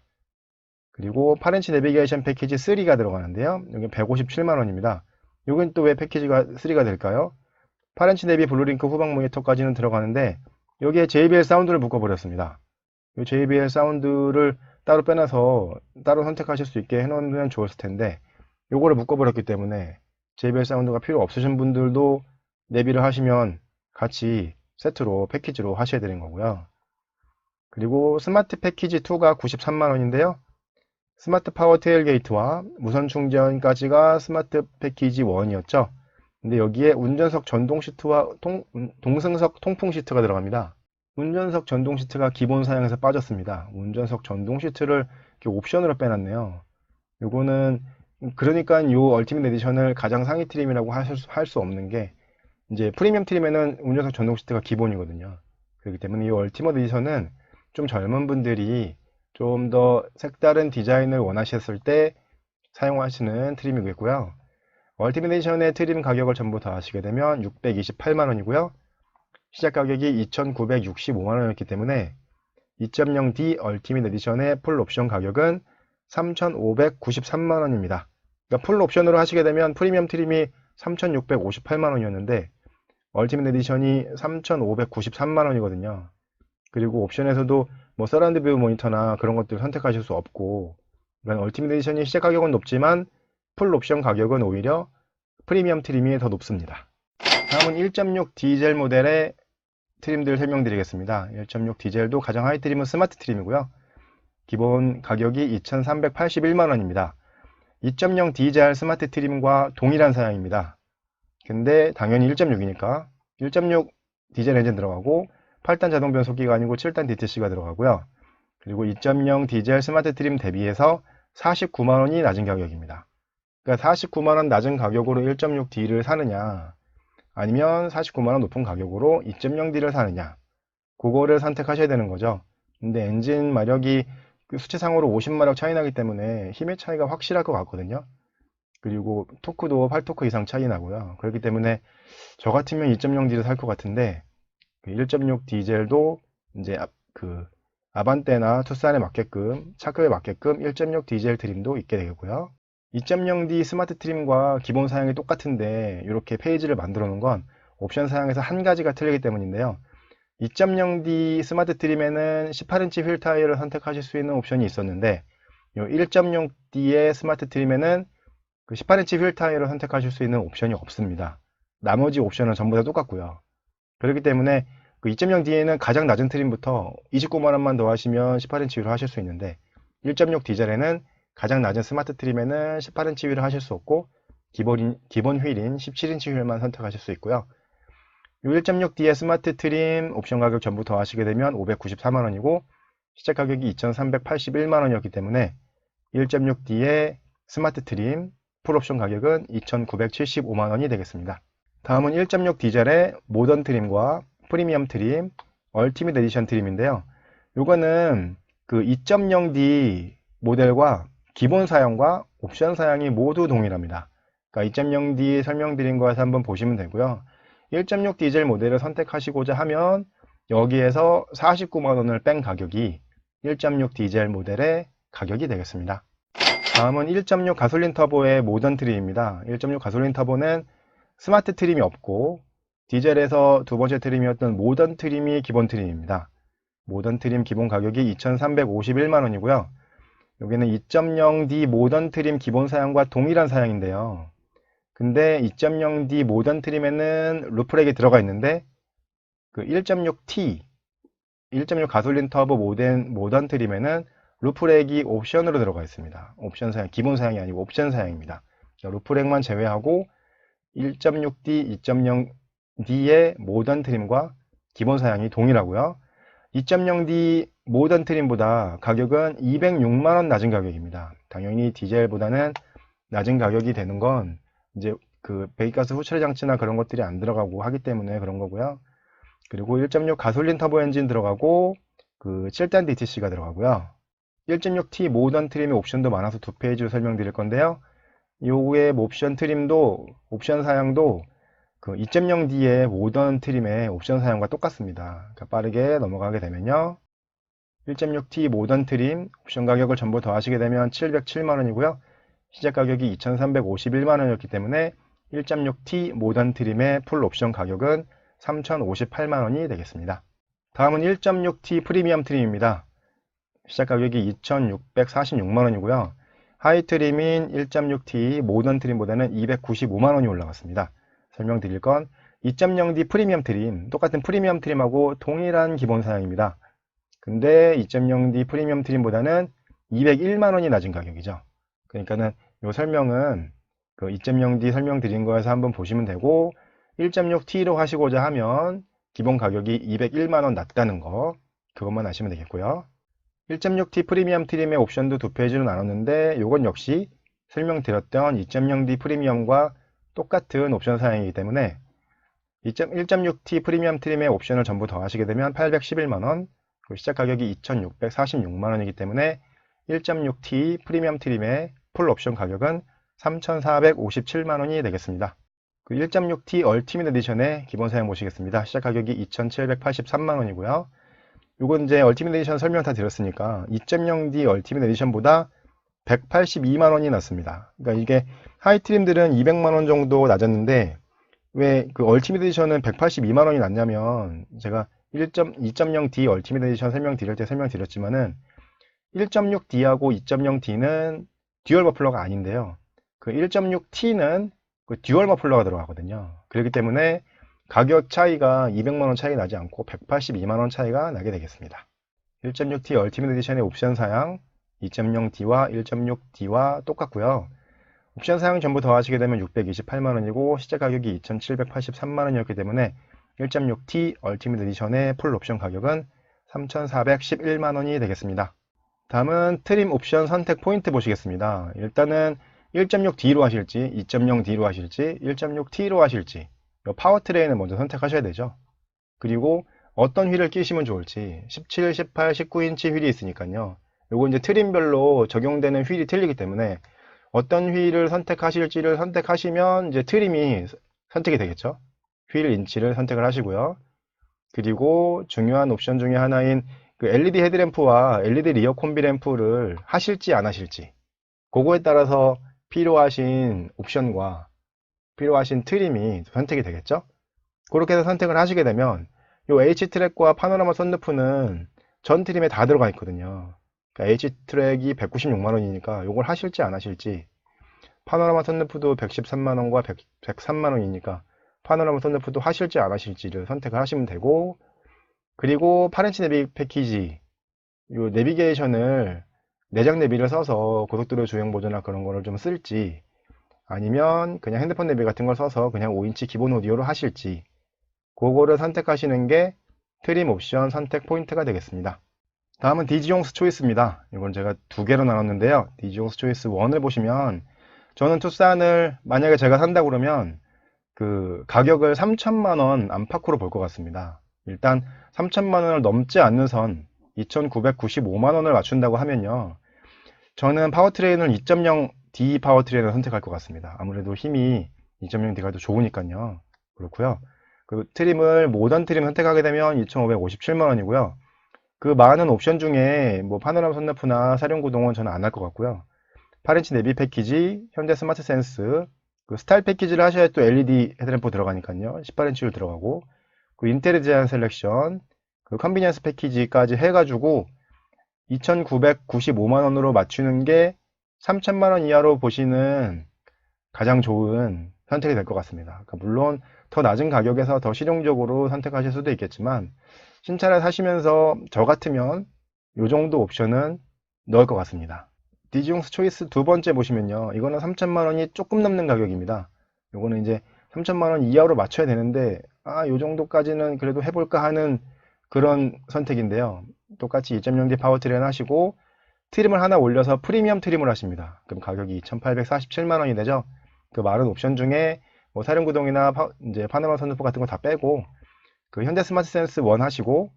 그리고 8인치 내비게이션 패키지 3가 들어가는데요. 여기 157만원입니다. 이건 또 왜 패키지가 3가 될까요? 8인치 내비 블루링크 후방 모니터까지는 들어가는데 여기에 JBL 사운드를 묶어버렸습니다. 이 JBL 사운드를 따로 빼놔서 따로 선택하실 수 있게 해놓으면 좋았을 텐데 요거를 묶어버렸기 때문에 JBL 사운드가 필요 없으신 분들도 내비를 하시면 같이 세트로 패키지로 하셔야 되는 거고요. 그리고 스마트 패키지 2가 93만원인데요. 스마트 파워 테일게이트와 무선 충전까지가 스마트 패키지 1이었죠. 근데 여기에 운전석 전동 시트와 동승석 통풍 시트가 들어갑니다. 운전석 전동 시트가 기본 사양에서 빠졌습니다. 운전석 전동 시트를 이렇게 옵션으로 빼놨네요. 요거는 그러니까 요 얼티밋 에디션을 가장 상위 트림이라고 할 수 없는 게 이제 프리미엄 트림에는 운전석 전동 시트가 기본이거든요. 그렇기 때문에 이 얼티밋 에디션은 좀 젊은 분들이 좀 더 색다른 디자인을 원하셨을 때 사용하시는 트림이겠고요. 얼티밋 에디션의 트림 가격을 전부 다 하시게 되면 628만원이고요. 시작 가격이 2,965만원이었기 때문에 2.0D 얼티밋 에디션의 풀 옵션 가격은 3,593만원입니다. 그러니까 풀 옵션으로 하시게 되면 프리미엄 트림이 3,658만원이었는데 얼티밋 에디션이 3,593만원이거든요. 그리고 옵션에서도 뭐 서라운드 뷰 모니터나 그런 것들 선택하실 수 없고, 그러니까 얼티밋 에디션이 시작 가격은 높지만 풀 옵션 가격은 오히려 프리미엄 트림이 더 높습니다. 다음은 1.6 디젤 모델의 트림들 설명드리겠습니다. 1.6 디젤도 가장 하이 트림은 스마트 트림이고요. 기본 가격이 2,381만원입니다. 2.0 디젤 스마트 트림과 동일한 사양입니다. 근데 당연히 1.6이니까 1.6 디젤 엔진 들어가고 8단 자동 변속기가 아니고 7단 DTC가 들어가고요. 그리고 2.0 디젤 스마트 트림 대비해서 49만원이 낮은 가격입니다. 그러니까 49만원 낮은 가격으로 1.6D를 사느냐, 아니면 49만원 높은 가격으로 2.0D를 사느냐, 그거를 선택하셔야 되는 거죠. 근데 엔진 마력이 수치상으로 50마력 차이 나기 때문에 힘의 차이가 확실할 것 같거든요. 그리고 토크도 8토크 이상 차이 나고요. 그렇기 때문에 저 같으면 2.0D를 살 것 같은데 1.6 디젤도 이제 아반떼나 투싼에 맞게끔, 차급에 맞게끔 1.6 디젤 트림도 있게 되겠고요. 2.0D 스마트 트림과 기본 사양이 똑같은데 이렇게 페이지를 만들어 놓은 건 옵션 사양에서 한 가지가 틀리기 때문인데요. 2.0D 스마트 트림에는 18인치 휠 타이어를 선택하실 수 있는 옵션이 있었는데 1.0D의 스마트 트림에는 18인치 휠 타이어를 선택하실 수 있는 옵션이 없습니다. 나머지 옵션은 전부 다 똑같고요. 그렇기 때문에 2.0D에는 가장 낮은 트림부터 29만원만 더 하시면 18인치 휠을 하실 수 있는데 1.6 디젤에는 가장 낮은 스마트 트림에는 18인치 휠을 하실 수 없고 기본 휠인 17인치 휠만 선택하실 수 있고요. 1.6D의 스마트 트림 옵션 가격 전부 더 하시게 되면 594만원이고 시작 가격이 2,381만원이었기 때문에 1.6D의 스마트 트림 풀옵션 가격은 2,975만원이 되겠습니다. 다음은 1.6 디젤의 모던 트림과 프리미엄 트림, 얼티밋 에디션 트림인데요. 이거는 2.0D 모델과 기본 사양과 옵션 사양이 모두 동일합니다. 그러니까 2.0D 설명드린 거에서 한번 보시면 되고요. 1.6 디젤 모델을 선택하시고자 하면 여기에서 49만원을 뺀 가격이 1.6 디젤 모델의 가격이 되겠습니다. 다음은 1.6 가솔린 터보의 모던 트림입니다. 1.6 가솔린 터보는 스마트 트림이 없고 디젤에서 두 번째 트림이었던 모던 트림이 기본 트림입니다. 모던 트림 기본 가격이 2,351만원이고요. 여기는 2.0D 모던 트림 기본 사양과 동일한 사양인데요. 근데 2.0D 모던 트림에는 루프렉이 들어가 있는데 1.6T, 1.6 가솔린 터보 모던 트림에는 루프렉이 옵션으로 들어가 있습니다. 옵션 사양, 기본 사양이 아니고 옵션 사양입니다. 루프렉만 제외하고 1.6D, 2.0D의 모던 트림과 기본 사양이 동일하고요. 2.0D 모던 트림보다 가격은 206만원 낮은 가격입니다. 당연히 디젤보다는 낮은 가격이 되는 건 이제 배기가스 후처리 장치나 그런 것들이 안 들어가고 하기 때문에 그런 거고요. 그리고 1.6 가솔린 터보 엔진 들어가고 7단 DTC가 들어가고요. 1.6T 모던 트림의 옵션도 많아서 두 페이지로 설명드릴 건데요. 요의 옵션 트림도 옵션 사양도 2.0D의 모던 트림의 옵션 사양과 똑같습니다. 그러니까 빠르게 넘어가게 되면요. 1.6T 모던 트림 옵션 가격을 전부 더 하시게 되면 707만원이고요. 시작 가격이 2,351만원이었기 때문에 1.6T 모던 트림의 풀 옵션 가격은 3,058만원이 되겠습니다. 다음은 1.6T 프리미엄 트림입니다. 시작 가격이 2,646만원이고요. 하이 트림인 1.6T 모던 트림보다는 295만원이 올라갔습니다. 설명드릴 건 2.0D 프리미엄 트림, 똑같은 프리미엄 트림하고 동일한 기본 사양입니다. 근데 2.0D 프리미엄 트림보다는 201만원이 낮은 가격이죠. 그러니까는 이 설명은 그 2.0D 설명드린 거에서 한번 보시면 되고, 1.6T로 하시고자 하면 기본 가격이 201만원 낮다는 거, 그것만 아시면 되겠고요. 1.6T 프리미엄 트림의 옵션도 두 페이지로 나눴는데, 이건 역시 설명드렸던 2.0D 프리미엄과 똑같은 옵션 사양이기 때문에 1.6T 프리미엄 트림의 옵션을 전부 더하시게 되면 811만원, 시작 가격이 2,646만원이기 때문에 1.6T 프리미엄 트림의 풀 옵션 가격은 3,457만원이 되겠습니다. 그 1.6T 얼티밋 에디션의 기본 사양 보시겠습니다. 시작 가격이 2,783만원이고요. 요건 이제 얼티밋 에디션 설명 다 드렸으니까 2.0D 얼티밋 에디션보다 182만원이 낮습니다. 그러니까 이게 하이 트림들은 200만원 정도 낮았는데 왜 그 얼티밋 에디션은 182만원이 낮냐면, 제가 2.0D 얼티밋 에디션 설명드릴 때 설명드렸지만은 1.6D하고 2.0D는 듀얼 머플러가 아닌데요. 그 1.6T는 그 듀얼 머플러가 들어가거든요. 그렇기 때문에 가격 차이가 200만원 차이 나지 않고 182만원 차이가 나게 되겠습니다. 1.6T 얼티밋 에디션의 옵션 사양 2.0D와 1.6D와 똑같고요. 옵션 사양 전부 더하시게 되면 628만원이고 시작 가격이 2,783만원이었기 때문에 1.6T 얼티밋 에디션의 풀 옵션 가격은 3,411만원이 되겠습니다. 다음은 트림 옵션 선택 포인트 보시겠습니다. 일단은 1.6D로 하실지 2.0D로 하실지 1.6T로 하실지 파워트레인을 먼저 선택하셔야 되죠. 그리고 어떤 휠을 끼시면 좋을지 17, 18, 19인치 휠이 있으니까요. 요거 이제 트림별로 적용되는 휠이 틀리기 때문에 어떤 휠을 선택하실지를 선택하시면 이제 트림이 선택이 되겠죠. 휠 인치를 선택을 하시고요. 그리고 중요한 옵션 중에 하나인 그 LED 헤드램프와 LED 리어 콤비 램프를 하실지 안 하실지, 그거에 따라서 필요하신 옵션과 필요하신 트림이 선택이 되겠죠. 그렇게 해서 선택을 하시게 되면 이 H트랙과 파노라마 선루프는 전 트림에 다 들어가 있거든요. 그러니까 H트랙이 196만원이니까 이걸 하실지 안 하실지, 파노라마 선루프도 113만원과 103만원이니까 파노라마 선루프도 하실지 안 하실지를 선택을 하시면 되고, 그리고 8인치 내비 패키지, 요 내비게이션을 내장 내비를 써서 고속도로 주행 보조나 그런 거를 좀 쓸지, 아니면 그냥 핸드폰 내비 같은 걸 써서 그냥 5인치 기본 오디오로 하실지, 그거를 선택하시는 게 트림 옵션 선택 포인트가 되겠습니다. 다음은 디지용스 초이스입니다. 이건 제가 두 개로 나눴는데요. 디지용스 초이스 1을 보시면, 저는 투싼을 만약에 제가 산다 그러면 그 가격을 3천만원 안팎으로 볼 것 같습니다. 일단 3천만원을 넘지 않는 선 2,995만원을 맞춘다고 하면요, 저는 파워트레인을 2.0D 파워트레인을 선택할 것 같습니다. 아무래도 힘이 2.0D가 더 좋으니까요. 그렇고요. 그 트림을 모던 트림 선택하게 되면 2,557만원이고요. 그 많은 옵션 중에 뭐 파노라마 선루프나 사륜구동은 저는 안 할 것 같고요. 8인치 내비 패키지, 현대 스마트 센스, 그 스타일 패키지를 하셔야 또 LED 헤드램프 들어가니까요. 18인치로 들어가고, 그 인테리어 제한 셀렉션, 그 컨비니언스 패키지까지 해가지고 2,995만원으로 맞추는 게 3천만원 이하로 보시는 가장 좋은 선택이 될 것 같습니다. 그러니까 물론 더 낮은 가격에서 더 실용적으로 선택하실 수도 있겠지만, 신차를 사시면서 저 같으면 이 정도 옵션은 넣을 것 같습니다. 디지용스 초이스 두 번째 보시면요, 이거는 3천만원이 조금 넘는 가격입니다. 이거는 이제 3천만원 이하로 맞춰야 되는데, 요 정도까지는 그래도 해볼까 하는 그런 선택인데요. 똑같이 2.0D 파워트레인 하시고 트림을 하나 올려서 프리미엄 트림을 하십니다. 그럼 가격이 2,847만원이 되죠. 그 많은 옵션 중에 뭐 사륜구동이나 이제 파노라마 선루프 같은 거 다 빼고 그 현대 스마트 센스 1 하시고,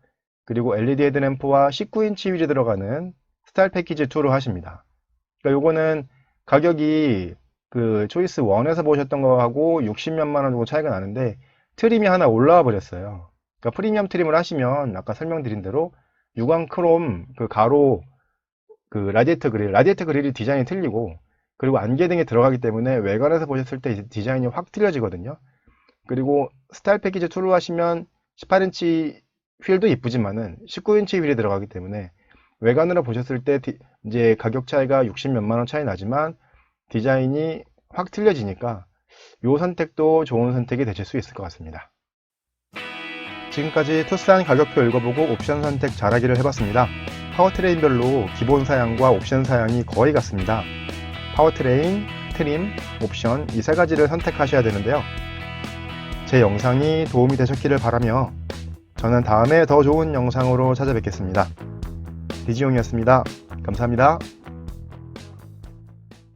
그리고 LED 헤드램프와 19인치 휠이 들어가는 스타일 패키지 2로 하십니다. 그러니까 요거는 가격이 그 초이스 1에서 보셨던 거하고 60몇만 원 정도 차이가 나는데 트림이 하나 올라와 버렸어요. 그러니까 프리미엄 트림을 하시면 아까 설명드린 대로 유광 크롬 그 가로 그 라디에이터 그릴이 디자인이 틀리고, 그리고 안개등이 들어가기 때문에 외관에서 보셨을 때 디자인이 확 틀려지거든요. 그리고 스타일 패키지 2로 하시면 18인치 휠도 이쁘지만은 19인치 휠이 들어가기 때문에 외관으로 보셨을 때 이제 가격 차이가 60 몇만 원 차이 나지만 디자인이 확 틀려지니까 이 선택도 좋은 선택이 되실 수 있을 것 같습니다. 지금까지 투싼 가격표 읽어보고 옵션 선택 잘하기를 해봤습니다. 파워트레인별로 기본 사양과 옵션 사양이 거의 같습니다. 파워트레인, 트림, 옵션 이 세 가지를 선택하셔야 되는데요. 제 영상이 도움이 되셨기를 바라며 저는 다음에 더 좋은 영상으로 찾아뵙겠습니다. 디지용이었습니다. 감사합니다.